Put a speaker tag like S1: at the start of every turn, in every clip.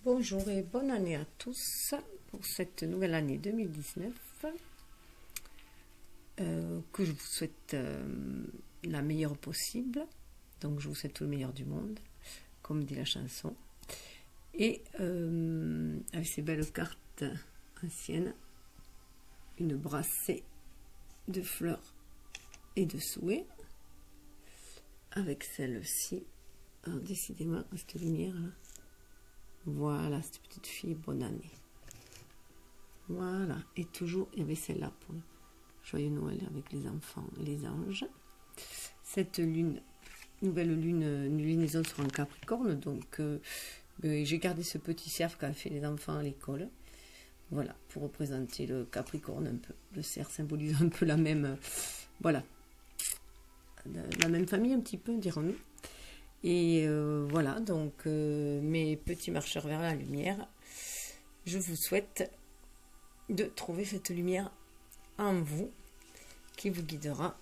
S1: Bonjour et bonne année à tous pour cette nouvelle année 2019 que je vous souhaite la meilleure possible. Donc je vous souhaite tout le meilleur du monde, comme dit la chanson. Et avec ces belles cartes anciennes, une brassée de fleurs et de souhaits. Avec celle-ci, alors décidément, cette lumière là. Voilà, cette petite fille, bonne année. Voilà, et toujours, il y avait celle-là pour le joyeux Noël avec les enfants et les anges. Cette lune, nouvelle lune, une lunaison sur un Capricorne, donc j'ai gardé ce petit cerf qu'a fait les enfants à l'école. Voilà, pour représenter le Capricorne un peu. Le cerf symbolise un peu la même, voilà, la même famille un petit peu, dirons-nous. Et voilà, donc mes petits marcheurs vers la lumière, je vous souhaite de trouver cette lumière en vous qui vous guidera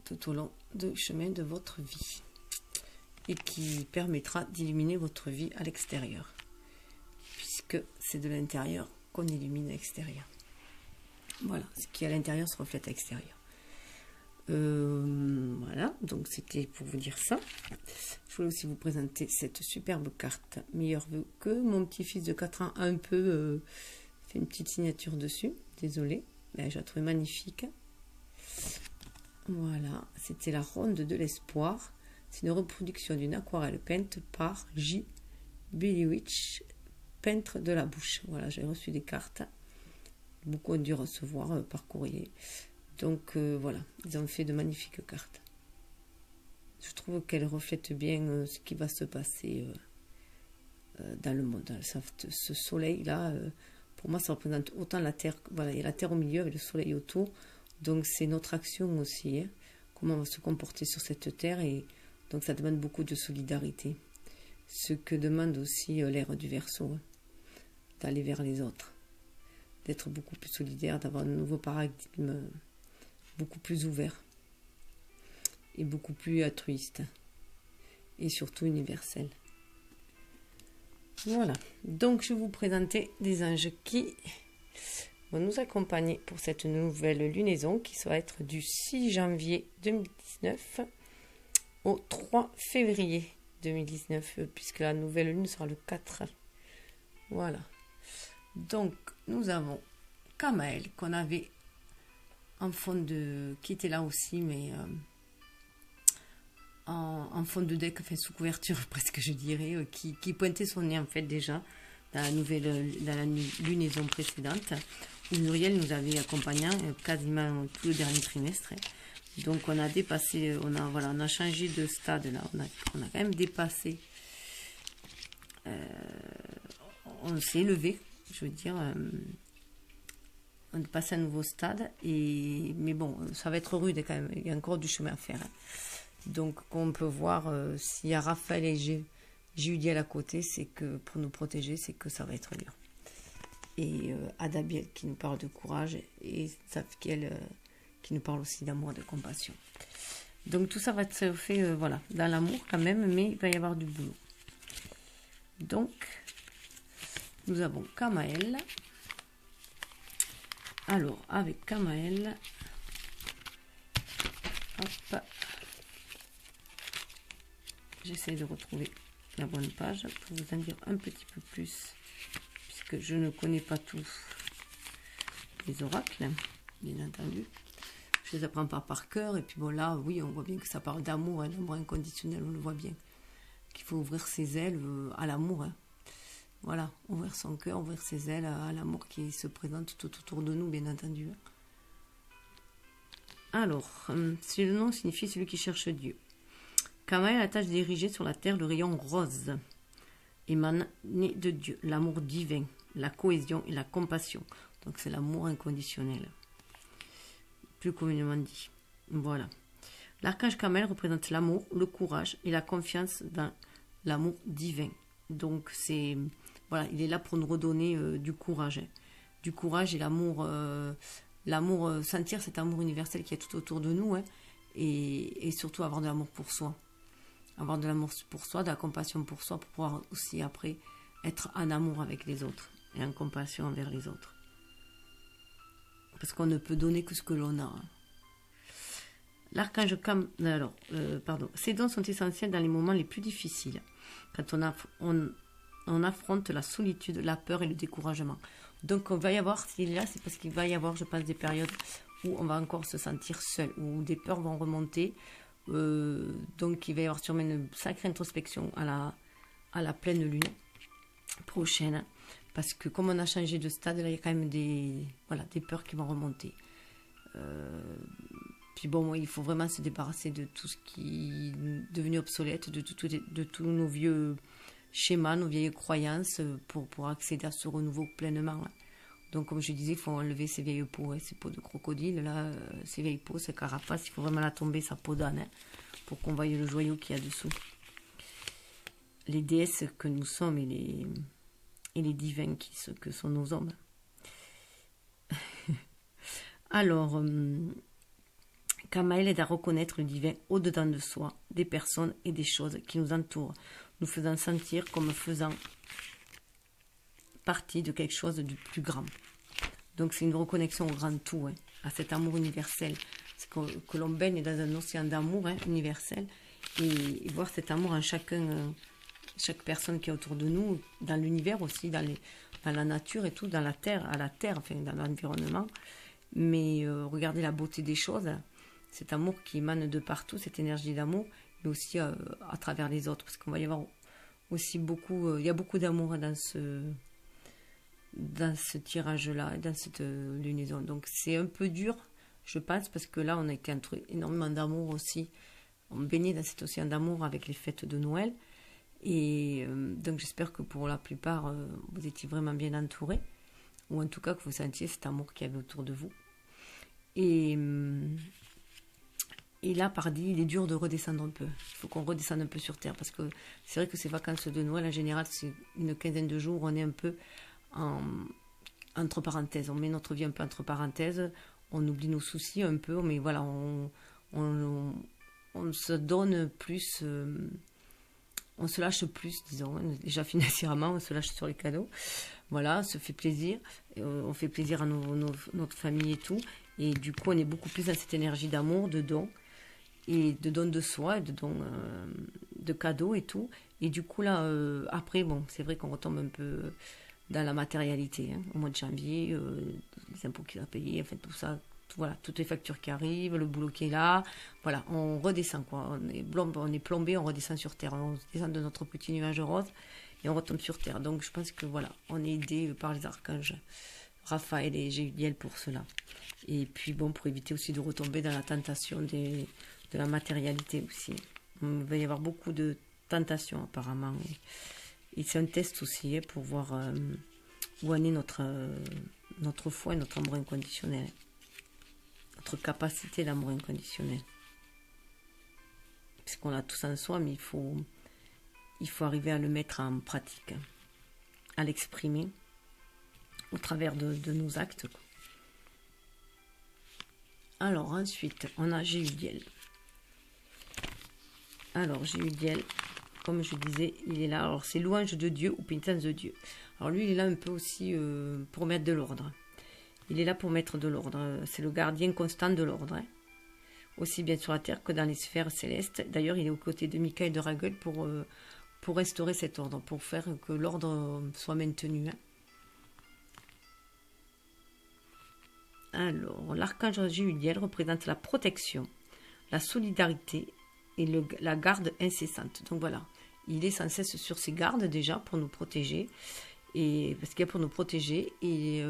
S1: tout au long du chemin de votre vie et qui permettra d'illuminer votre vie à l'extérieur, puisque c'est de l'intérieur qu'on illumine à l'extérieur. Voilà, ce qui est à l'intérieur se reflète à l'extérieur. Voilà, donc c'était pour vous dire ça. Je voulais aussi vous présenter cette superbe carte meilleur vœu que mon petit-fils de 4 ans a un peu fait une petite signature dessus. Désolée, mais je la trouvais magnifique. Voilà, c'était la ronde de l'espoir. C'est une reproduction d'une aquarelle peinte par J. Biliewicz, peintre de la bouche. Voilà, j'ai reçu des cartes. Beaucoup ont dû recevoir par courrier. Donc voilà, ils ont fait de magnifiques cartes. Je trouve qu'elles reflètent bien ce qui va se passer dans le monde. Ce soleil-là, pour moi, ça représente autant la Terre. Voilà, il y a la Terre au milieu avec le soleil autour. Donc c'est notre action aussi. Hein, comment on va se comporter sur cette Terre. Et donc ça demande beaucoup de solidarité. Ce que demande aussi l'ère du Verseau. Hein, d'aller vers les autres. D'être beaucoup plus solidaire, d'avoir un nouveau paradigme beaucoup plus ouvert et beaucoup plus altruiste et surtout universel. Voilà, donc je vais vous présenter des anges qui vont nous accompagner pour cette nouvelle lunaison qui va être du 6 janvier 2019 au 3 février 2019 puisque la nouvelle lune sera le 4. Voilà, donc nous avons Kamael qu'on avait en fond de, qui était là aussi, mais en fond de deck, enfin sous couverture presque je dirais, qui pointait son nez en fait déjà dans la lunaison précédente, où Muriel nous avait accompagnés quasiment tout le dernier trimestre. Donc on a dépassé, on a changé de stade là, on a quand même dépassé, on s'est élevé, je veux dire. On est passé à un nouveau stade, mais bon, ça va être rude quand même, il y a encore du chemin à faire. Hein. Donc, on peut voir, s'il y a Raphaël et Judiel à côté, c'est que pour nous protéger, c'est que ça va être dur. Et Adabiel qui nous parle de courage, et Safkiel qui nous parle aussi d'amour et de compassion. Donc, tout ça va être fait, voilà, dans l'amour quand même, mais il va y avoir du boulot. Donc, nous avons Kamael. Alors, avec Kamael, hop, j'essaie de retrouver la bonne page pour vous en dire un petit peu plus, puisque je ne connais pas tous les oracles, bien entendu. Je les apprends pas par cœur, et puis bon là, oui, on voit bien que ça parle d'amour, hein, l'amour inconditionnel, on le voit bien, qu'il faut ouvrir ses ailes à l'amour, hein. Voilà, ouvrir son cœur, ouvrir ses ailes à l'amour qui se présente tout autour de nous, bien entendu. Alors, le nom signifie celui qui cherche Dieu. Kamael a la tâche d'ériger sur la terre le rayon rose, émané de Dieu, l'amour divin, la cohésion et la compassion. Donc c'est l'amour inconditionnel, plus communément dit. Voilà. L'archange Kamael représente l'amour, le courage et la confiance dans l'amour divin. Donc c'est... Voilà, il est là pour nous redonner du courage. Hein. Du courage et l'amour, sentir cet amour universel qui est tout autour de nous. Hein, et surtout avoir de l'amour pour soi. avoir de l'amour pour soi, de la compassion pour soi, pour pouvoir aussi après être en amour avec les autres et en compassion envers les autres. Parce qu'on ne peut donner que ce que l'on a. L'archange ces dons sont essentiels dans les moments les plus difficiles, quand on affronte la solitude, la peur et le découragement. Donc on va y avoir, s'il est là, c'est parce qu'il va y avoir, je pense, des périodes où on va encore se sentir seul, où des peurs vont remonter. Donc il va y avoir sûrement une sacrée introspection à la pleine lune prochaine, parce que comme on a changé de stade, là il y a quand même des peurs qui vont remonter. Puis bon, il faut vraiment se débarrasser de tout ce qui est devenu obsolète, de tous nos vieux schémas, nos vieilles croyances pour accéder à ce renouveau pleinement. Donc comme je disais, il faut enlever ces vieilles peaux, ces peaux de crocodile, là, ces vieilles peaux, ces carapaces, il faut vraiment la tomber, sa peau d'âne, pour qu'on voie le joyau qu'il y a dessous. Les déesses que nous sommes et les divins que sont nos hommes. Alors, Kamaël aide à reconnaître le divin au-dedans de soi, des personnes et des choses qui nous entourent, nous faisant sentir comme faisant partie de quelque chose de plus grand. Donc c'est une reconnexion au grand tout, à cet amour universel. C'est que l'on baigne dans un océan d'amour universel et voir cet amour en chaque personne qui est autour de nous, dans l'univers aussi, dans la nature et tout, dans la terre, enfin dans l'environnement. Mais regardez la beauté des choses, cet amour qui émane de partout, cette énergie d'amour, mais aussi à travers les autres, parce qu'on va y avoir aussi beaucoup, il y a beaucoup d'amour dans ce tirage-là, dans cette lunaison. Donc c'est un peu dur, je pense, parce que là on a été entre énormément d'amour aussi, on baignait dans cet océan d'amour avec les fêtes de Noël, et donc j'espère que pour la plupart vous étiez vraiment bien entourés, ou en tout cas que vous sentiez cet amour qu'il y avait autour de vous. Et là, pardi, il est dur de redescendre un peu. Il faut qu'on redescende un peu sur Terre, parce que c'est vrai que ces vacances de Noël, en général, c'est une quinzaine de jours, on est un peu entre parenthèses. On met notre vie un peu entre parenthèses, on oublie nos soucis un peu, mais voilà, on se donne plus, on se lâche plus, disons, déjà financièrement, on se lâche sur les cadeaux. Voilà, on se fait plaisir, on fait plaisir à notre famille et tout, et du coup, on est beaucoup plus dans cette énergie d'amour, de don, et de don de soi, de don de cadeaux et tout. Et du coup, là, après, bon, c'est vrai qu'on retombe un peu dans la matérialité, au mois de janvier, les impôts qu'il a payés, enfin tout ça, voilà, toutes les factures qui arrivent, le boulot qui est là, voilà, on redescend, quoi. On est plombé, on redescend sur Terre, on descend de notre petit nuage rose et on retombe sur Terre. Donc je pense que voilà, on est aidé par les archanges Raphaël et Géudiel pour cela. Et puis bon, pour éviter aussi de retomber dans la tentation de la matérialité aussi. Il va y avoir beaucoup de tentations apparemment. Et c'est un test aussi pour voir où en est notre foi et notre amour inconditionnel. Notre capacité d'amour inconditionnel. Parce qu'on a tous en soi, mais il faut arriver à le mettre en pratique, à l'exprimer au travers de nos actes. Alors ensuite, on a Géudiel. Alors Géudiel, comme je disais, il est là. Alors c'est louange de Dieu ou pénitence de Dieu. Alors lui, il est là un peu aussi pour mettre de l'ordre. Il est là pour mettre de l'ordre. C'est le gardien constant de l'ordre. Aussi bien sur la terre que dans les sphères célestes. D'ailleurs, il est aux côtés de Michael de Raguel pour restaurer cet ordre, pour faire que l'ordre soit maintenu. Alors, l'archange Géudiel représente la protection, la solidarité et la garde incessante. Donc voilà, il est sans cesse sur ses gardes déjà pour nous protéger, et parce qu'il y a pour nous protéger, et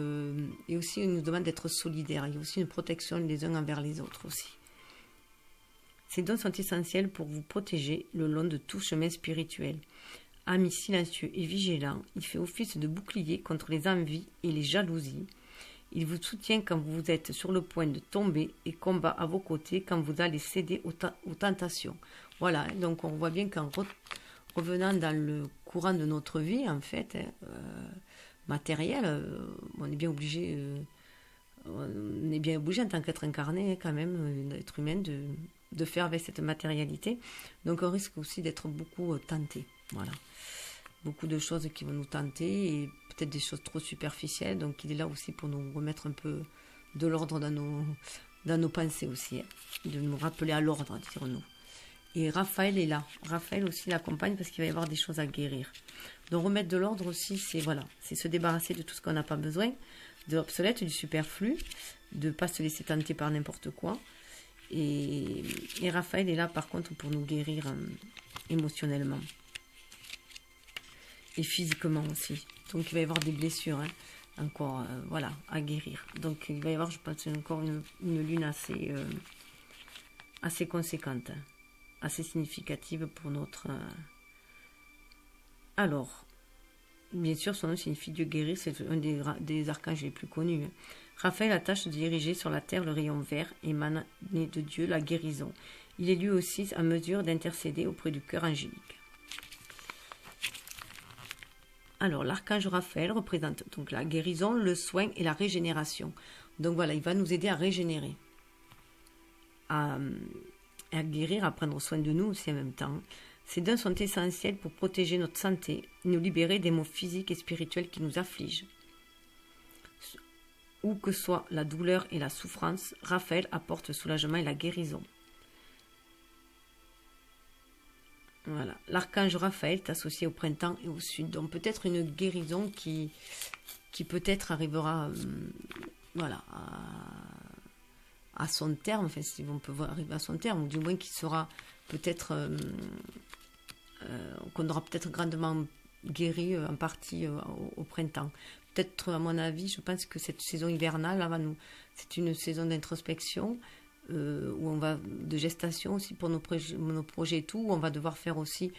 S1: aussi il nous demande d'être solidaires. Il y a aussi une protection les uns envers les autres aussi. Ces dons sont essentiels pour vous protéger le long de tout chemin spirituel. Ami silencieux et vigilant, il fait office de bouclier contre les envies et les jalousies. Il vous soutient quand vous êtes sur le point de tomber et combat à vos côtés quand vous allez céder aux tentations. Voilà, donc on voit bien qu'en revenant dans le courant de notre vie, en fait, matériel, on est bien obligé en tant qu'être incarné, quand même, d'être humain, de faire avec cette matérialité. Donc on risque aussi d'être beaucoup tenté. Voilà. Beaucoup de choses qui vont nous tenter et peut-être des choses trop superficielles. Donc il est là aussi pour nous remettre un peu de l'ordre dans nos pensées aussi. Hein, de nous rappeler à l'ordre, dirons-nous. Et Raphaël est là. Raphaël aussi l'accompagne parce qu'il va y avoir des choses à guérir. Donc remettre de l'ordre aussi, c'est voilà, c'est se débarrasser de tout ce qu'on n'a pas besoin, de l'obsolète, du superflu, de ne pas se laisser tenter par n'importe quoi. Et Raphaël est là par contre pour nous guérir émotionnellement. Et physiquement aussi. Donc il va y avoir des blessures encore voilà, à guérir. Donc il va y avoir, je pense, encore une lune assez conséquente, assez significative pour notre... Alors, bien sûr, son nom signifie Dieu guérit, c'est un des archanges les plus connus. Raphaël a tâche de diriger sur la terre le rayon vert, émané de Dieu, la guérison. Il est lui aussi à mesure d'intercéder auprès du cœur angélique. Alors, l'archange Raphaël représente donc la guérison, le soin et la régénération. Donc voilà, il va nous aider à régénérer, à guérir, à prendre soin de nous aussi en même temps. Ces dons sont essentiels pour protéger notre santé, nous libérer des maux physiques et spirituels qui nous affligent. Où que soit la douleur et la souffrance, Raphaël apporte le soulagement et la guérison. Voilà. L'archange Raphaël est associé au printemps et au sud. Donc peut-être une guérison qui peut-être arrivera voilà, à son terme, enfin si on peut arriver à son terme, ou du moins qui sera peut-être qu'on aura peut-être grandement guéri en partie au printemps. Peut-être, à mon avis, je pense que cette saison hivernale, là, c'est une saison d'introspection, où on va de gestation aussi pour nos projets et tout, où on va devoir faire aussi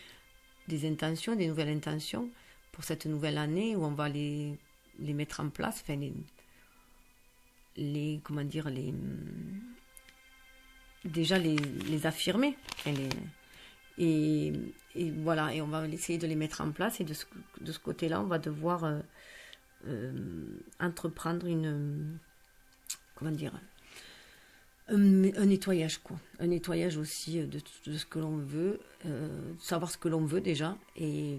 S1: des intentions, des nouvelles intentions pour cette nouvelle année, où on va les mettre en place, enfin comment dire, déjà les affirmer, enfin et voilà, et on va essayer de les mettre en place, et de ce côté-là, on va devoir entreprendre comment dire, un nettoyage, quoi. Un nettoyage aussi de ce que l'on veut, savoir ce que l'on veut déjà, et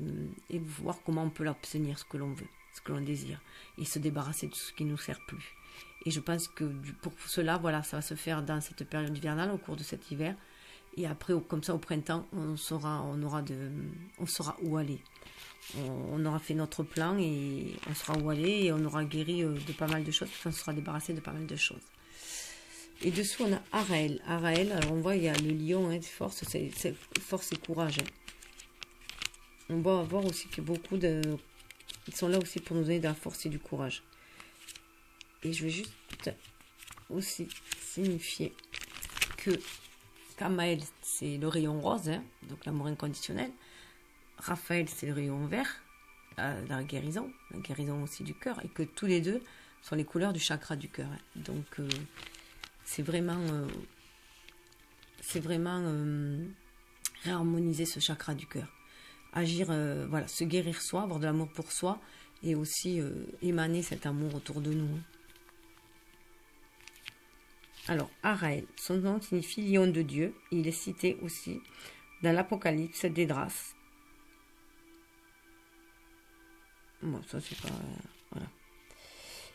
S1: voir comment on peut l'obtenir, ce que l'on veut, ce que l'on désire, et se débarrasser de tout ce qui ne nous sert plus. Et je pense que pour cela, voilà, ça va se faire dans cette période hivernale, au cours de cet hiver. Et après, comme ça, au printemps, on saura où aller. On aura fait notre plan et on saura où aller, et on aura guéri de pas mal de choses, on sera débarrassé de pas mal de choses. Et dessous, on a Araël. Araël, alors on voit, il y a le lion, force, c'est force et courage. On va voir aussi que beaucoup ils sont là aussi pour nous donner de la force et du courage. Et je vais juste aussi signifier que Kamaël, c'est le rayon rose, donc l'amour inconditionnel. Raphaël, c'est le rayon vert, la guérison aussi du cœur, et que tous les deux sont les couleurs du chakra du cœur. Donc, c'est vraiment réharmoniser ce chakra du cœur. Agir, voilà, se guérir soi, avoir de l'amour pour soi, et aussi émaner cet amour autour de nous. Alors, Araël, son nom signifie lion de Dieu. Il est cité aussi dans l'Apocalypse d'Esdras. Bon, ça c'est pas... voilà.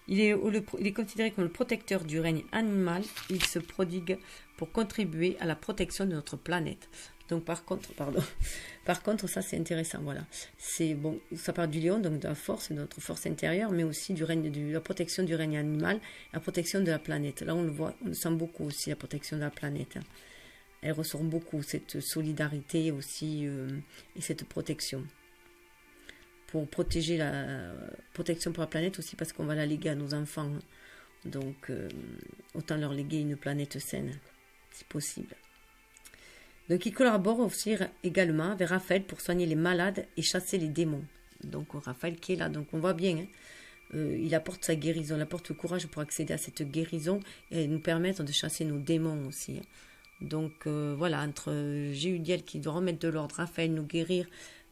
S1: Il est considéré comme le protecteur du règne animal. Il se prodigue pour contribuer à la protection de notre planète. Donc par contre, ça c'est intéressant, voilà. C'est bon, ça parle du lion, donc de la force, de notre force intérieure, mais aussi de la protection du règne animal, la protection de la planète. Là on le voit, on le sent beaucoup aussi, la protection de la planète. Elle ressort beaucoup, cette solidarité aussi, et cette protection. Pour protéger la protection pour la planète aussi, parce qu'on va la léguer à nos enfants. Donc autant leur léguer une planète saine, si possible. Donc il collabore aussi également avec Raphaël pour soigner les malades et chasser les démons. Donc Raphaël qui est là, donc on voit bien, il apporte sa guérison, il apporte le courage pour accéder à cette guérison et nous permettre de chasser nos démons aussi. Donc voilà, entre Jéhudiel qui doit remettre de l'ordre, Raphaël nous guérir,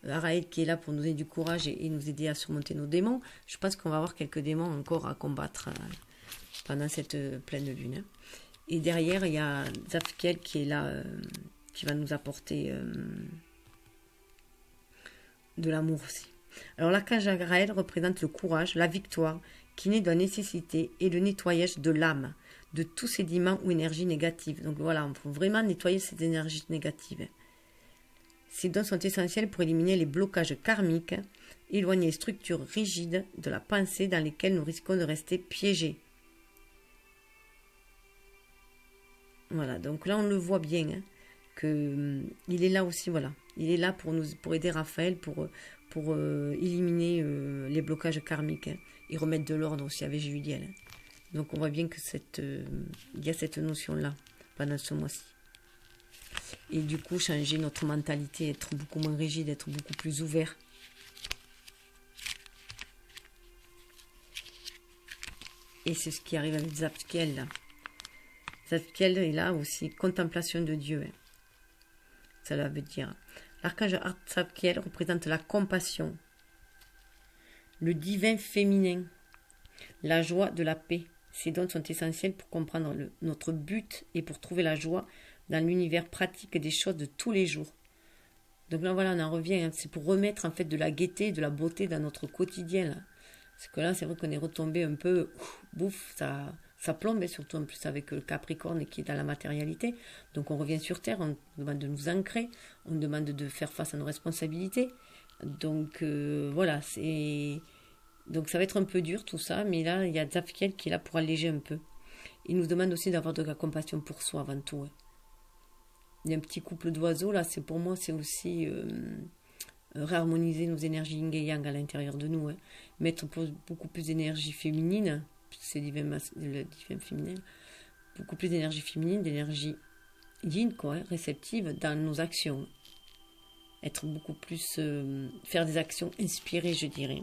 S1: Araël qui est là pour nous donner du courage et nous aider à surmonter nos démons, je pense qu'on va avoir quelques démons encore à combattre pendant cette pleine lune. Et derrière, il y a Zafkiel qui est là, qui va nous apporter de l'amour aussi. Alors l'archange Gabriel représente le courage, la victoire, qui naît de la nécessité et le nettoyage de l'âme, de tous sédiments ou énergies négatives. Donc voilà, on peut vraiment nettoyer ces énergies négatives. Ces dons sont essentiels pour éliminer les blocages karmiques, éloigner les structures rigides de la pensée dans lesquelles nous risquons de rester piégés. Voilà, donc là on le voit bien, hein, que il est là aussi, voilà. Il est là pour aider Raphaël, pour éliminer les blocages karmiques, hein, et remettre de l'ordre aussi avec Juliel. Hein. Donc on voit bien que il y a cette notion-là pendant ce mois-ci. Et du coup, changer notre mentalité, être beaucoup moins rigide, être beaucoup plus ouvert. Et c'est ce qui arrive avec Zafkiel là. Zafkiel est là aussi, contemplation de Dieu. Hein. Ça veut dire. L'archange Zafkiel représente la compassion, le divin féminin, la joie de la paix. Ces dons sont essentiels pour comprendre notre but et pour trouver la joie dans l'univers pratique des choses de tous les jours. Donc là, voilà, on en revient. Hein. C'est pour remettre en fait de la gaieté, de la beauté dans notre quotidien. Là. Parce que là, c'est vrai qu'on est retombé un peu, bouf, ça plombe, et surtout en plus avec le Capricorne qui est dans la matérialité. Donc on revient sur Terre, on demande de nous ancrer, on demande de faire face à nos responsabilités. Donc voilà, donc ça va être un peu dur tout ça, mais là, il y a Zafkiel qui est là pour alléger un peu. Il nous demande aussi d'avoir de la compassion pour soi avant tout. Hein. Il y a un petit couple d'oiseaux, là, pour moi, c'est aussi réharmoniser nos énergies yin et yang à l'intérieur de nous. Hein. Mettre beaucoup plus d'énergie féminine, c'est le divin féminin, beaucoup plus d'énergie féminine, d'énergie yin, quoi, hein, réceptive dans nos actions. Être beaucoup plus, faire des actions inspirées, je dirais.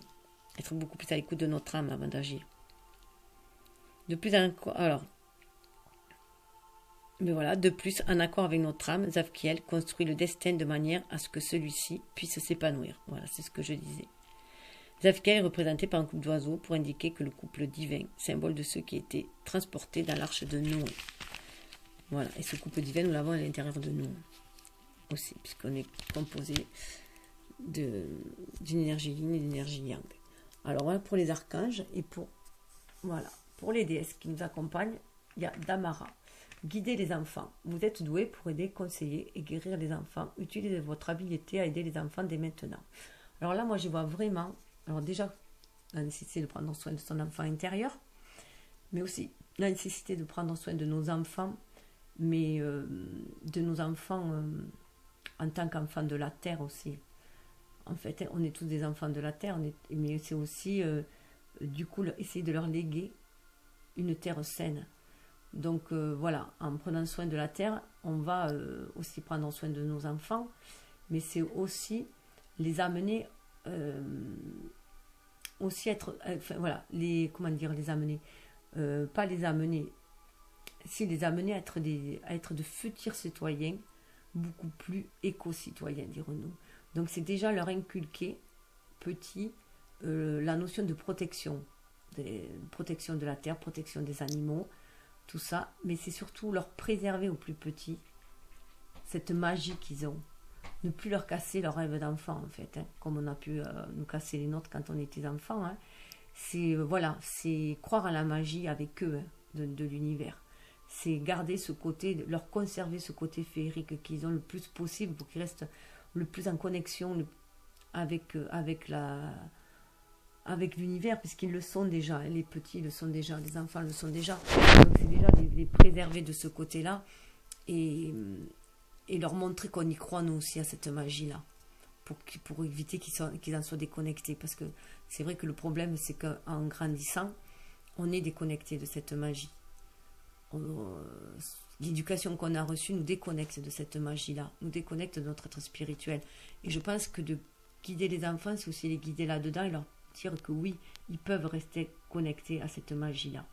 S1: Être beaucoup plus à l'écoute de notre âme avant d'agir. De plus en accord avec notre âme, Zafkiel construit le destin de manière à ce que celui-ci puisse s'épanouir. Voilà, c'est ce que je disais. Zafkiel est représenté par un couple d'oiseaux pour indiquer que le couple divin, symbole de ceux qui étaient transportés dans l'arche de Noé. Voilà, et ce couple divin, nous l'avons à l'intérieur de nous aussi, puisqu'on est composé d'une énergie yin et d'une énergie yang. Alors voilà pour les archanges, et pour les déesses qui nous accompagnent, il y a Damara. Guidez les enfants. Vous êtes doués pour aider, conseiller et guérir les enfants. Utilisez votre habileté à aider les enfants dès maintenant. Alors là, moi, je vois vraiment, alors déjà, la nécessité de prendre soin de son enfant intérieur, mais aussi la nécessité de prendre soin de nos enfants, mais de nos enfants en tant qu'enfants de la terre aussi. En fait, on est tous des enfants de la terre, mais c'est aussi, du coup, essayer de leur léguer une terre saine. Donc voilà, en prenant soin de la terre, on va aussi prendre soin de nos enfants, mais c'est aussi les amener, aussi être, comment dire, les amener, pas les amener, si les amener à être de futurs citoyens, beaucoup plus éco-citoyens, dirons-nous. Donc c'est déjà leur inculquer, petit, la notion de protection de la terre, protection des animaux, tout ça, mais c'est surtout leur préserver aux plus petits cette magie qu'ils ont. Ne plus leur casser leur rêve d'enfant, en fait, hein, comme on a pu nous casser les nôtres quand on était enfant. Hein. C'est croire à la magie avec eux, hein, de l'univers. C'est garder ce côté, leur conserver ce côté féerique qu'ils ont le plus possible pour qu'ils restent le plus en connexion avec l'univers, puisqu'ils le sont déjà, les petits le sont déjà, les enfants le sont déjà, donc c'est déjà les préserver de ce côté-là, et leur montrer qu'on y croit nous aussi à cette magie-là, pour éviter qu'ils en soient déconnectés, parce que c'est vrai que le problème c'est qu'en grandissant, on est déconnecté de cette magie. L'éducation qu'on a reçue nous déconnecte de cette magie-là, nous déconnecte de notre être spirituel, et je pense que de guider les enfants, c'est aussi les guider là-dedans et leur dire que oui, ils peuvent rester connectés à cette magie-là.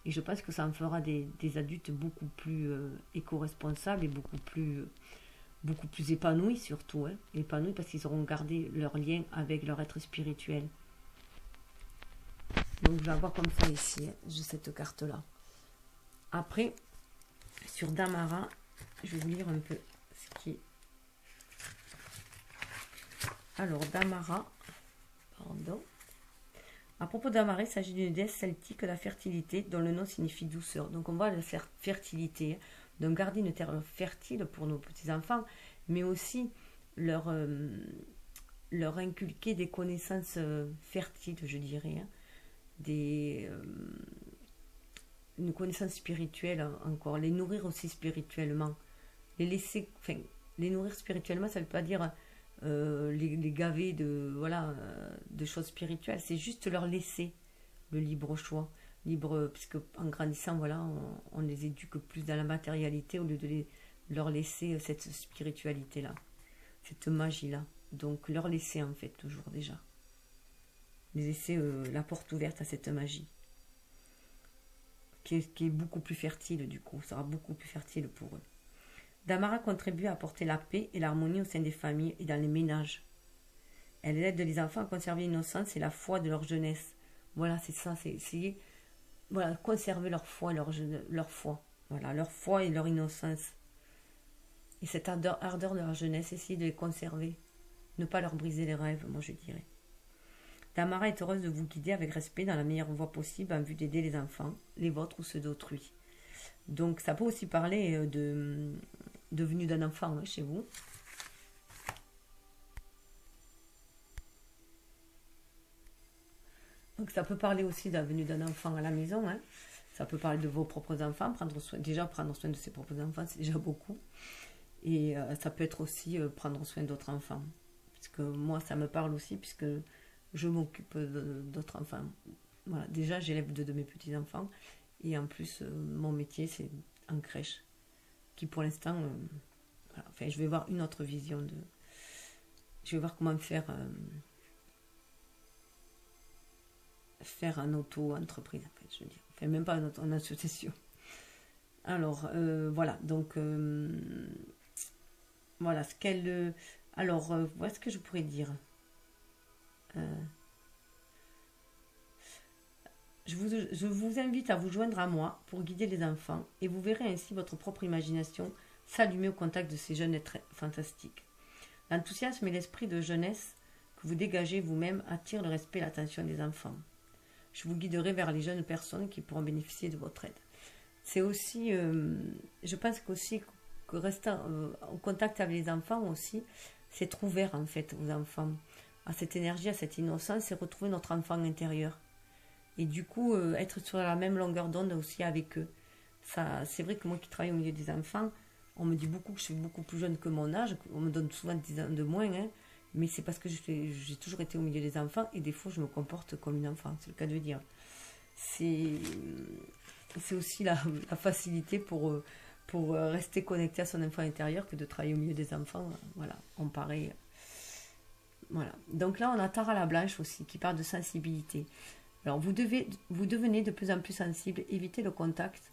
S1: Et je pense que ça en fera des adultes beaucoup plus éco-responsables et beaucoup plus épanouis surtout. Hein, épanouis parce qu'ils auront gardé leur lien avec leur être spirituel. Donc je vais avoir comme ça ici, hein, j'ai cette carte-là. Après, sur Damara, je vais vous lire un peu ce qui est. Alors, Damara, pardon. À propos d'Amara, il s'agit d'une déesse celtique de la fertilité, dont le nom signifie douceur. Donc, on voit la fertilité. Donc, garder une terre fertile pour nos petits-enfants, mais aussi leur inculquer des connaissances fertiles, je dirais. Hein. Une connaissance spirituelle encore. Les nourrir aussi spirituellement. Les nourrir spirituellement, ça ne veut pas dire les gaver de choses spirituelles. C'est juste leur laisser le libre choix. Puisque en grandissant, voilà, on les éduque plus dans la matérialité au lieu de leur laisser cette spiritualité-là, cette magie-là. Donc leur laisser en fait toujours déjà. Les laisser la porte ouverte à cette magie. Qui est beaucoup plus fertile du coup. Ça sera beaucoup plus fertile pour eux. Damara contribue à apporter la paix et l'harmonie au sein des familles et dans les ménages. Elle aide les enfants à conserver l'innocence et la foi de leur jeunesse. Voilà, c'est ça, c'est essayer conserver leur foi, leur foi. Voilà, leur foi et leur innocence. Et cette ardeur de leur jeunesse, essayer de les conserver. Ne pas leur briser les rêves, moi je dirais. Damara est heureuse de vous guider avec respect dans la meilleure voie possible en vue d'aider les enfants, les vôtres ou ceux d'autrui. Donc ça peut aussi parler de venue d'un enfant chez vous. Donc ça peut parler aussi de la venue d'un enfant à la maison. Hein. Ça peut parler de vos propres enfants. Prendre soin de ses propres enfants, c'est déjà beaucoup. Et ça peut être aussi prendre soin d'autres enfants. Parce que moi, ça me parle aussi, puisque je m'occupe d'autres enfants. Voilà. Déjà, j'élève deux de mes petits-enfants. Et en plus, mon métier, c'est en crèche. Qui pour l'instant... voilà. Enfin, je vais voir une autre vision de... Je vais voir comment faire en auto-entreprise, en fait, je veux dire. Enfin, même pas en association. Alors, voilà. Donc, voilà ce qu'elle... alors, voilà ce que je pourrais dire. Je vous invite à vous joindre à moi pour guider les enfants et vous verrez ainsi votre propre imagination s'allumer au contact de ces jeunes êtres fantastiques. L'enthousiasme et l'esprit de jeunesse que vous dégagez vous-même attirent le respect et l'attention des enfants. Je vous guiderai vers les jeunes personnes qui pourront bénéficier de votre aide. C'est aussi, je pense qu'aussi que rester en contact avec les enfants aussi, c'est être ouvert en fait aux enfants, à cette énergie, à cette innocence et retrouver notre enfant intérieur. Et du coup, être sur la même longueur d'onde aussi avec eux. Ça, c'est vrai que moi qui travaille au milieu des enfants, on me dit beaucoup que je suis beaucoup plus jeune que mon âge, on me donne souvent 10 ans de moins, hein, mais c'est parce que j'ai toujours été au milieu des enfants et des fois je me comporte comme une enfant, c'est le cas de dire. C'est aussi la facilité pour rester connecté à son enfant intérieur que de travailler au milieu des enfants. Voilà, on paraît. Voilà. Donc là, on a Tara la Blanche aussi qui parle de sensibilité. Alors, vous devenez de plus en plus sensible, évitez le contact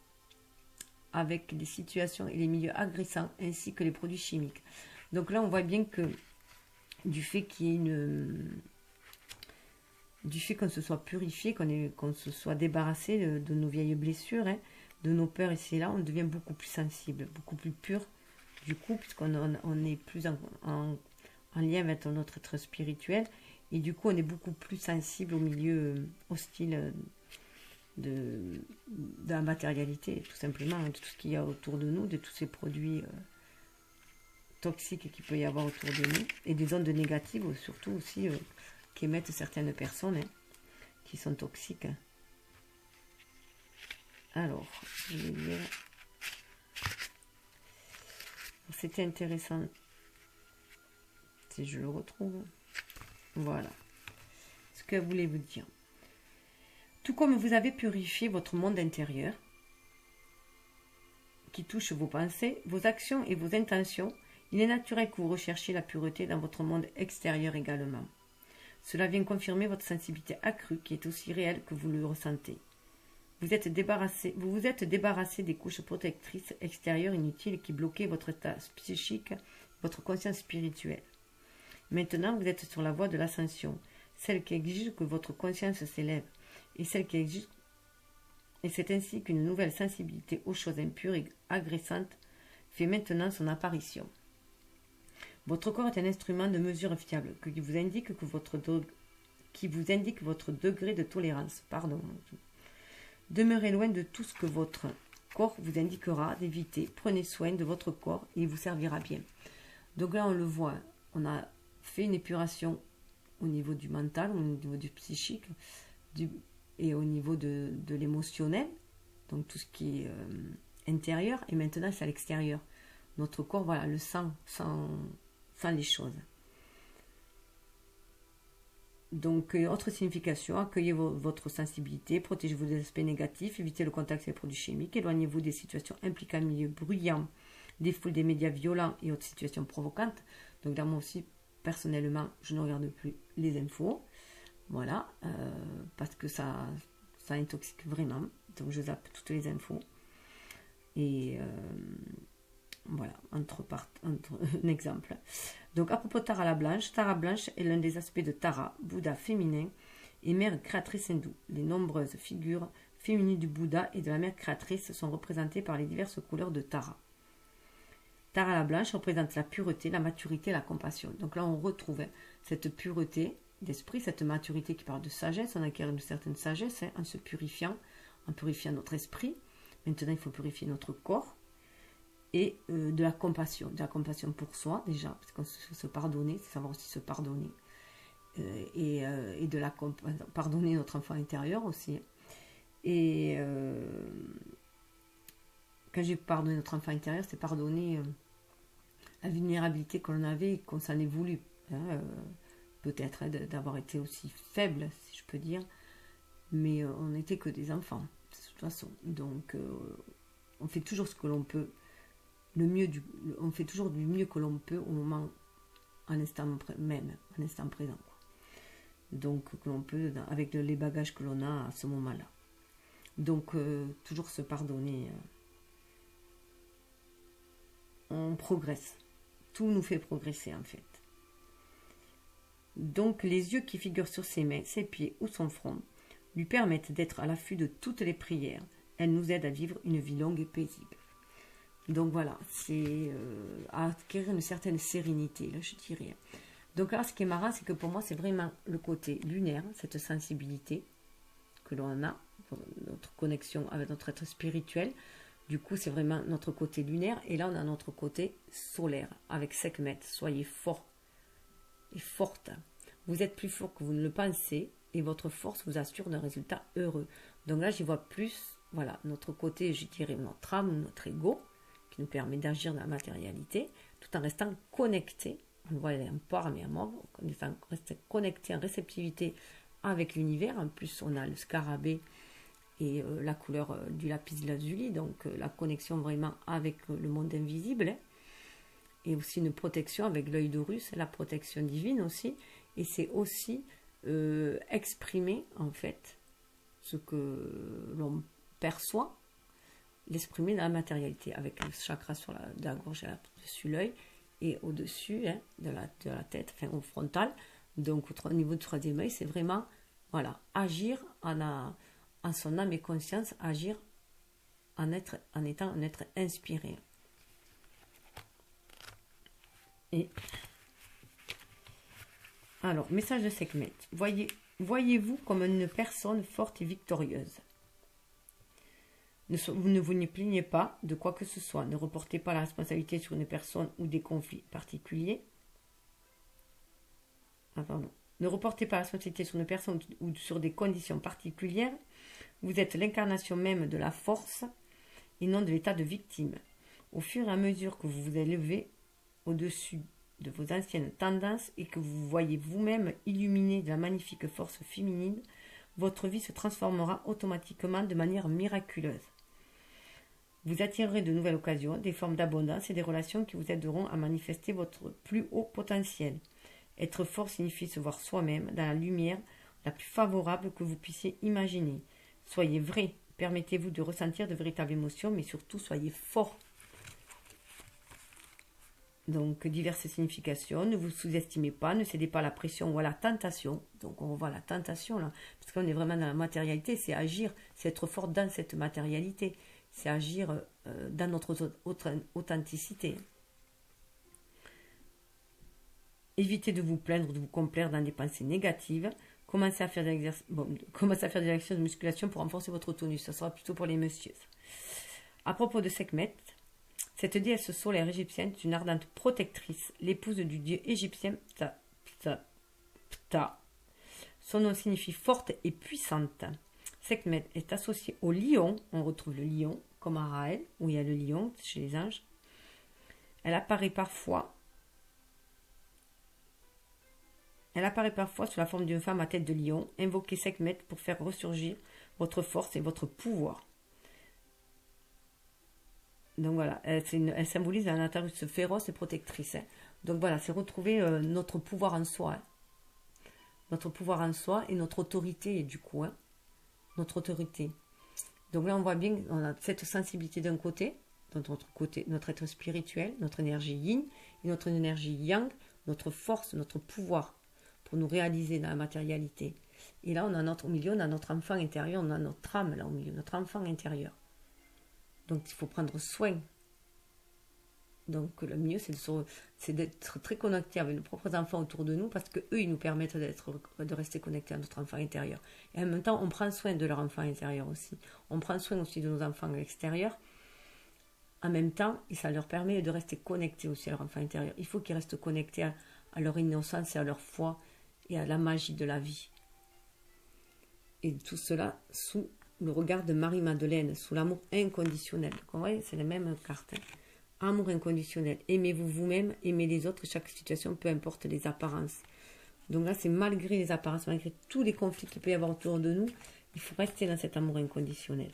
S1: avec les situations et les milieux agressants ainsi que les produits chimiques. Donc là, on voit bien que du fait qu'il y ait du fait qu'on se soit purifié, qu'on se soit débarrassé de nos vieilles blessures, hein, de nos peurs ici et là, on devient beaucoup plus sensible, beaucoup plus pur du coup, puisqu'on est plus en lien avec notre être spirituel. Et du coup, on est beaucoup plus sensible au milieu hostile de la matérialité, tout simplement, de tout ce qu'il y a autour de nous, de tous ces produits toxiques qu'il peut y avoir autour de nous, et des ondes négatives, surtout aussi, qu'émettent certaines personnes, hein, qui sont toxiques. Alors, je vais lire. C'était intéressant, si je le retrouve. Voilà. Ce que voulez-vous dire? Tout comme vous avez purifié votre monde intérieur, qui touche vos pensées, vos actions et vos intentions, il est naturel que vous recherchiez la pureté dans votre monde extérieur également. Cela vient confirmer votre sensibilité accrue, qui est aussi réelle que vous le ressentez. Vous vous êtes débarrassé des couches protectrices extérieures inutiles qui bloquaient votre état psychique, votre conscience spirituelle. Maintenant, vous êtes sur la voie de l'ascension, celle qui exige que votre conscience s'élève et celle qui exige Et c'est ainsi qu'une nouvelle sensibilité aux choses impures et agressantes fait maintenant son apparition. Votre corps est un instrument de mesure fiable qui vous indique votre degré de tolérance. Pardon. Demeurez loin de tout ce que votre corps vous indiquera d'éviter. Prenez soin de votre corps et il vous servira bien. Donc là, on le voit, on a fait une épuration au niveau du mental, au niveau du psychique et au niveau de l'émotionnel, donc tout ce qui est intérieur, et maintenant c'est à l'extérieur. Notre corps, voilà, le sent les choses. Donc, autre signification, accueillez votre sensibilité, protégez-vous des aspects négatifs, évitez le contact avec les produits chimiques, éloignez-vous des situations impliquant un milieu bruyant, des foules, des médias violents et autres situations provocantes. Donc là, moi aussi, personnellement, je ne regarde plus les infos. Voilà, parce que ça intoxique vraiment. Donc je zappe toutes les infos. Et voilà, entre un exemple. Donc à propos de Tara Blanche est l'un des aspects de Tara, Bouddha féminin et mère créatrice hindoue. Les nombreuses figures féminines du Bouddha et de la mère créatrice sont représentées par les diverses couleurs de Tara. Tara la Blanche représente la pureté, la maturité et la compassion. Donc là, on retrouve cette pureté d'esprit, cette maturité qui parle de sagesse. On acquiert une certaine sagesse en se purifiant, en purifiant notre esprit. Maintenant, il faut purifier notre corps. Et de la compassion pour soi déjà, parce qu'on se pardonner, c'est savoir aussi se pardonner. Et de la pardonner notre enfant intérieur aussi. Et quand j'ai pardonné notre enfant intérieur, c'est pardonner la vulnérabilité que l'on avait et qu'on s'en est voulu. Peut-être d'avoir été aussi faible, si je peux dire. Mais on n'était que des enfants, de toute façon. Donc, on fait toujours ce que l'on peut. On fait toujours du mieux que l'on peut au moment, à l'instant même, à l'instant présent. Quoi. Donc, que l'on peut, avec les bagages que l'on a à ce moment-là. Donc, toujours se pardonner. On progresse. Tout nous fait progresser, en fait. Donc, les yeux qui figurent sur ses mains, ses pieds ou son front lui permettent d'être à l'affût de toutes les prières. Elles nous aident à vivre une vie longue et paisible. Donc voilà, c'est à acquérir une certaine sérénité, là je dirais. Donc là, ce qui est marrant, c'est que pour moi, c'est vraiment le côté lunaire, cette sensibilité que l'on a, notre connexion avec notre être spirituel. Du coup, c'est vraiment notre côté lunaire. Et là, on a notre côté solaire, avec Sekhmet. Soyez forts et forte. Vous êtes plus fort que vous ne le pensez, et votre force vous assure d'un résultat heureux. Donc là, j'y vois plus, voilà, notre côté, je dirais, notre âme, notre ego, qui nous permet d'agir dans la matérialité, tout en restant connecté, on le voit en part mais en mort, en étant connecté en réceptivité avec l'univers. En plus, on a le scarabée et la couleur du lapis lazuli, donc la connexion vraiment avec le monde invisible, et aussi une protection avec l'œil d'Horus, la protection divine aussi, et c'est aussi exprimer en fait ce que l'on perçoit, l'exprimer dans la matérialité, avec le chakra sur la gorge, dessus l'œil, et au-dessus de la tête, enfin au frontal. Donc au niveau du troisième œil, c'est vraiment voilà, agir en son âme et conscience, agir en étant un être inspiré. Et alors, message de Sekhmet. Voyez-vous comme une personne forte et victorieuse. Ne vous n'y plaignez pas de quoi que ce soit. Ne reportez pas la responsabilité sur une personne ou des conflits particuliers. Ne reportez pas la responsabilité sur une personne ou sur des conditions particulières. Vous êtes l'incarnation même de la force et non de l'état de victime. Au fur et à mesure que vous vous élevez au-dessus de vos anciennes tendances et que vous voyez vous-même illuminé de la magnifique force féminine, votre vie se transformera automatiquement de manière miraculeuse. Vous attirerez de nouvelles occasions, des formes d'abondance et des relations qui vous aideront à manifester votre plus haut potentiel. Être fort signifie se voir soi-même dans la lumière la plus favorable que vous puissiez imaginer. Soyez vrai, permettez-vous de ressentir de véritables émotions, mais surtout soyez fort. Donc, diverses significations. Ne vous sous-estimez pas, ne cédez pas à la pression ou à la tentation. Donc, on voit la tentation là, parce qu'on est vraiment dans la matérialité, c'est agir, c'est être fort dans cette matérialité, c'est agir dans notre authenticité. Évitez de vous plaindre, de vous complaire dans des pensées négatives. Commencez à faire des exercices de musculation pour renforcer votre tonus. Ça sera plutôt pour les messieurs. À propos de Sekhmet, cette déesse solaire égyptienne est une ardente protectrice, l'épouse du dieu égyptien Ptah. Son nom signifie forte et puissante. Sekhmet est associée au lion. On retrouve le lion, comme à Raël, où il y a le lion chez les anges. Elle apparaît parfois sous la forme d'une femme à tête de lion. Invoquez Sekhmet pour faire ressurgir votre force et votre pouvoir. Donc voilà, elle symbolise la nature féroce et protectrice. Hein. Donc voilà, c'est retrouver notre pouvoir en soi. Hein. Notre pouvoir en soi et notre autorité, du coup. Hein. Notre autorité. Donc là, on voit bien qu'on a cette sensibilité d'un côté, notre être spirituel, notre énergie yin, et notre énergie yang, notre force, notre pouvoir, pour nous réaliser dans la matérialité. Et là, au milieu, on a notre enfant intérieur, on a notre âme là au milieu, notre enfant intérieur. Donc, il faut prendre soin. Donc, le mieux, c'est d'être très connecté avec nos propres enfants autour de nous parce qu'eux, ils nous permettent de rester connectés à notre enfant intérieur. Et en même temps, on prend soin de leur enfant intérieur aussi. On prend soin aussi de nos enfants extérieurs. En même temps, et ça leur permet de rester connectés aussi à leur enfant intérieur. Il faut qu'ils restent connectés à leur innocence et à leur foi et à la magie de la vie. Et tout cela sous le regard de Marie-Madeleine, sous l'amour inconditionnel. Vous voyez, c'est la même carte. Hein. Amour inconditionnel. Aimez-vous vous-même, aimez les autres, chaque situation, peu importe les apparences. Donc là, c'est malgré les apparences, malgré tous les conflits qu'il peut y avoir autour de nous, il faut rester dans cet amour inconditionnel.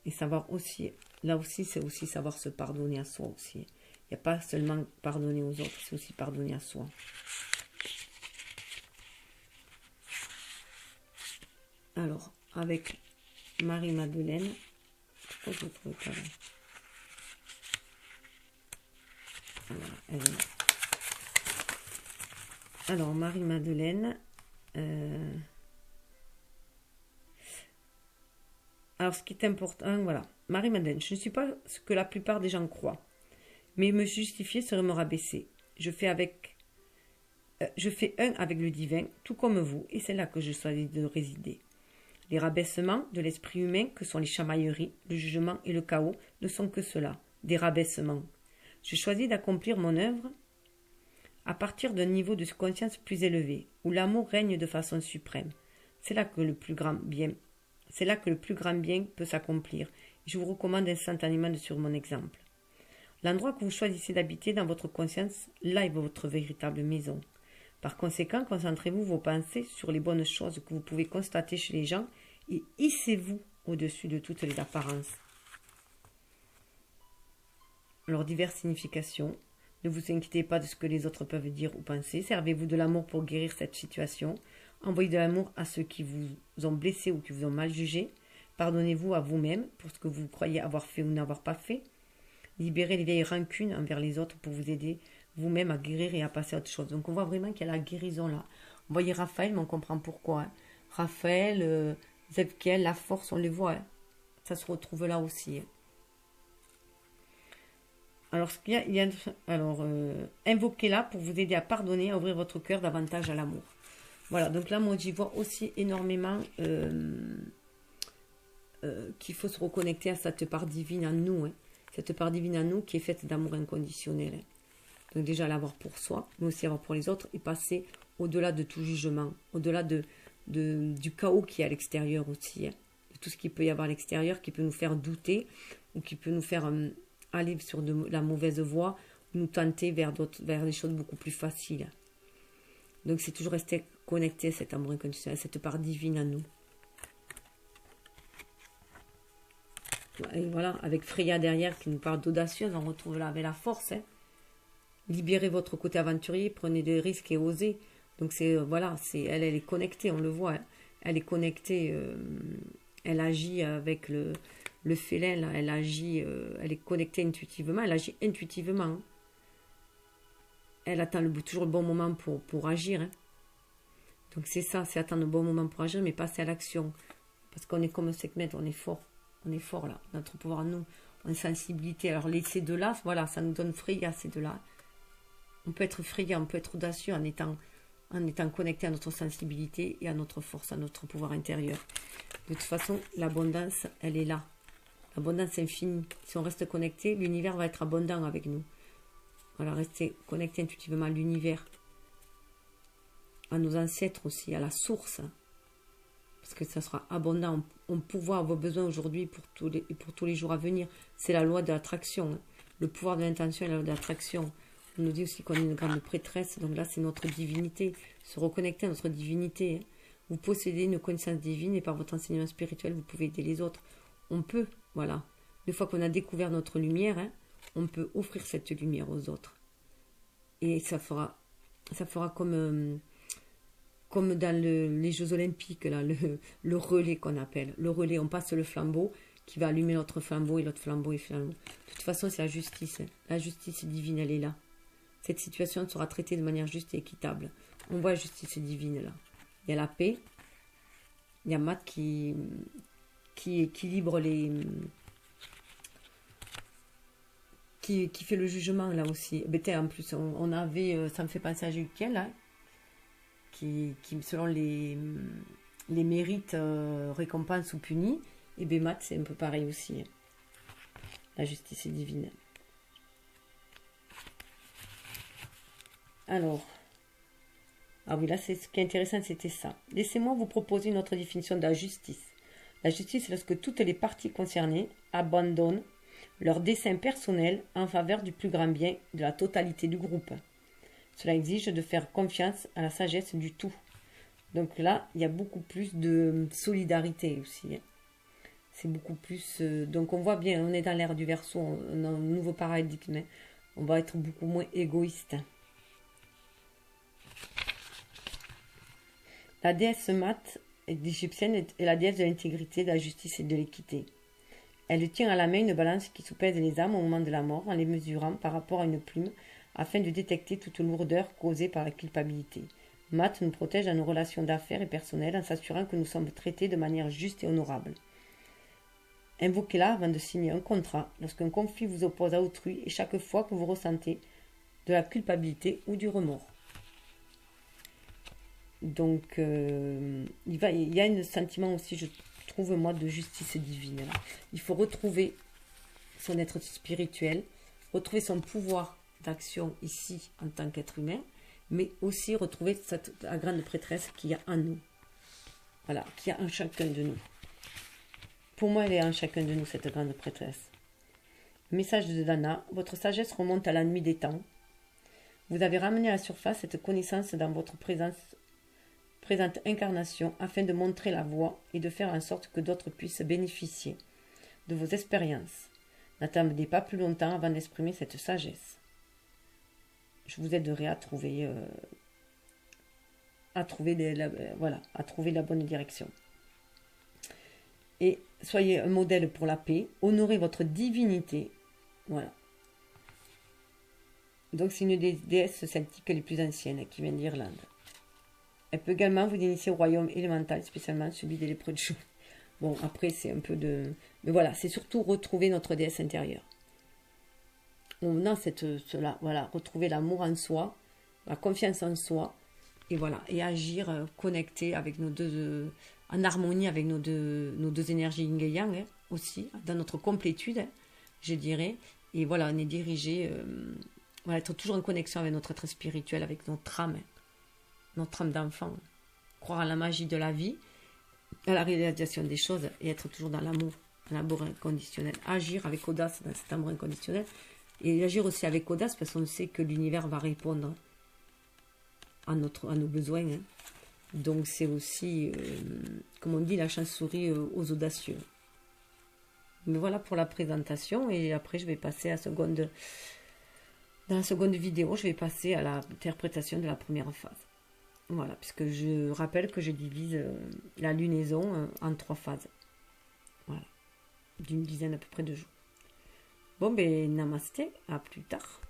S1: Et savoir aussi, là aussi, c'est aussi savoir se pardonner à soi aussi. Il n'y a pas seulement pardonner aux autres, c'est aussi pardonner à soi. Alors, avec Marie-Madeleine, pourquoi je ne trouve pas là? Alors, Marie-Madeleine. Alors, ce qui est important, voilà. Marie-Madeleine, je ne suis pas ce que la plupart des gens croient. Mais me justifier serait me rabaisser. Je fais un avec le divin, tout comme vous, et c'est là que je choisis de résider. Les rabaissements de l'esprit humain, que sont les chamailleries, le jugement et le chaos, ne sont que cela, des rabaissements. Je choisis d'accomplir mon œuvre à partir d'un niveau de conscience plus élevé, où l'amour règne de façon suprême. C'est là que le plus grand bien peut s'accomplir. Je vous recommande instantanément de suivre mon exemple. L'endroit que vous choisissez d'habiter dans votre conscience, là est votre véritable maison. Par conséquent, concentrez-vous vos pensées sur les bonnes choses que vous pouvez constater chez les gens et hissez-vous au-dessus de toutes les apparences. Alors, diverses significations. Ne vous inquiétez pas de ce que les autres peuvent dire ou penser. Servez-vous de l'amour pour guérir cette situation. Envoyez de l'amour à ceux qui vous ont blessé ou qui vous ont mal jugé. Pardonnez-vous à vous-même pour ce que vous croyez avoir fait ou n'avoir pas fait. Libérez les vieilles rancunes envers les autres pour vous aider vous-même à guérir et à passer à autre chose. Donc on voit vraiment qu'il y a la guérison là. Vous voyez Raphaël, mais on comprend pourquoi. Hein. Raphaël, Zebkiel, la force, on les voit. Hein. Ça se retrouve là aussi. Hein. Alors, invoquez-la pour vous aider à pardonner, à ouvrir votre cœur davantage à l'amour. Voilà, donc là, moi, j'y vois aussi énormément qu'il faut se reconnecter à cette part divine en nous. Hein. Cette part divine en nous qui est faite d'amour inconditionnel. Hein. Donc déjà, l'avoir pour soi, mais aussi avoir pour les autres et passer au-delà de tout jugement, au-delà du chaos qui est à l'extérieur aussi. Hein. De tout ce qu'il peut y avoir à l'extérieur qui peut nous faire douter ou qui peut nous faire... aller sur la mauvaise voie, nous tenter vers des choses beaucoup plus faciles. Donc c'est toujours rester connecté à cet amour inconditionnel, à cette part divine en nous. Et voilà, avec Freya derrière qui nous parle d'audacieuse, on retrouve là avec la force. Hein. Libérez votre côté aventurier, prenez des risques et osez. Donc c'est voilà, elle est connectée, on le voit. Hein. Elle est connectée, elle agit avec le félin, là, elle agit, elle est connectée intuitivement, elle agit intuitivement. Hein. elle attend toujours le bon moment pour agir. Hein. Donc c'est ça, c'est attendre le bon moment pour agir, mais passer à l'action. Parce qu'on est comme Sekhmet, on est fort. On est fort là. Notre pouvoir à nous, on a une sensibilité. Alors ces deux-là, voilà, ça nous donne frayat, ces deux-là. On peut être frayat, on peut être audacieux en étant connecté à notre sensibilité et à notre force, à notre pouvoir intérieur. De toute façon, l'abondance, elle est là. L'abondance infinie. Si on reste connecté, l'univers va être abondant avec nous. Voilà, rester connecté intuitivement à l'univers, à nos ancêtres aussi, à la source. Parce que ça sera abondant. On pourra avoir besoin aujourd'hui pour tous les jours à venir. C'est la loi de l'attraction. Le pouvoir de l'intention et la loi de l'attraction. On nous dit aussi qu'on est une grande prêtresse. Donc là, c'est notre divinité. Se reconnecter à notre divinité. Vous possédez une connaissance divine et par votre enseignement spirituel, vous pouvez aider les autres. On peut, voilà. Une fois qu'on a découvert notre lumière, on peut offrir cette lumière aux autres. Et ça fera comme dans les Jeux Olympiques, là, le relais qu'on appelle. Le relais, on passe le flambeau qui va allumer l'autre flambeau et l'autre flambeau et flambeau. De toute façon, c'est la justice. La justice divine, elle est là. Cette situation sera traitée de manière juste et équitable. On voit la justice divine là. Il y a la paix. Il y a Matt qui équilibre les... Qui fait le jugement là aussi. En plus, on avait... Ça me fait penser à Jukiel là. Qui selon les mérites, récompense ou punis. Et Matt, c'est un peu pareil aussi. La justice est divine. Alors, ah oui, là, ce qui est intéressant, c'était ça. Laissez-moi vous proposer une autre définition de la justice. La justice, c'est lorsque toutes les parties concernées abandonnent leur dessein personnel en faveur du plus grand bien de la totalité du groupe. Cela exige de faire confiance à la sagesse du tout. Donc là, il y a beaucoup plus de solidarité aussi. C'est beaucoup plus... donc on voit bien, on est dans l'ère du Verseau, on a un nouveau paradigme. On va être beaucoup moins égoïste. La déesse Mat égyptienne est la déesse de l'intégrité, de la justice et de l'équité. Elle tient à la main une balance qui soupèse les âmes au moment de la mort en les mesurant par rapport à une plume afin de détecter toute lourdeur causée par la culpabilité. Mat nous protège dans nos relations d'affaires et personnelles en s'assurant que nous sommes traités de manière juste et honorable. Invoquez-la avant de signer un contrat lorsqu'un conflit vous oppose à autrui et chaque fois que vous ressentez de la culpabilité ou du remords. Donc, il y a un sentiment aussi, je trouve, moi, de justice divine. Là. Il faut retrouver son être spirituel, retrouver son pouvoir d'action ici en tant qu'être humain, mais aussi retrouver la grande prêtresse qu'il y a en nous. Voilà, qu'il y a en chacun de nous. Pour moi, elle est en chacun de nous, cette grande prêtresse. Message de Dana, votre sagesse remonte à la nuit des temps. Vous avez ramené à la surface cette connaissance dans votre présente incarnation afin de montrer la voie et de faire en sorte que d'autres puissent bénéficier de vos expériences. N'attendez pas plus longtemps avant d'exprimer cette sagesse. Je vous aiderai à trouver la bonne direction. Et soyez un modèle pour la paix, honorez votre divinité. Voilà. Donc c'est une des déesses celtiques les plus anciennes qui vient d'Irlande. Elle peut également vous initier au royaume élémental, spécialement celui des lépreux de chou. Bon, après, c'est un peu de... Mais voilà, c'est surtout retrouver notre déesse intérieure. On a cela, voilà, retrouver l'amour en soi, la confiance en soi, et voilà, et agir connecté avec nos deux... en harmonie avec nos deux énergies yin et yang, aussi, dans notre complétude, je dirais. Et voilà, on est dirigé... voilà, être toujours en connexion avec notre être spirituel, avec notre âme d'enfant, croire à la magie de la vie, à la réalisation des choses et être toujours dans l'amour inconditionnel, agir avec audace dans cet amour inconditionnel et agir aussi avec audace parce qu'on sait que l'univers va répondre à nos besoins. Donc c'est aussi, comme on dit, la chance sourit aux audacieux. Mais voilà pour la présentation et après je vais passer dans la seconde vidéo, je vais passer à l'interprétation de la première phase. Voilà, puisque je rappelle que je divise la lunaison en 3 phases. Voilà, d'une dizaine à peu près de jours. Bon, ben, namasté, à plus tard.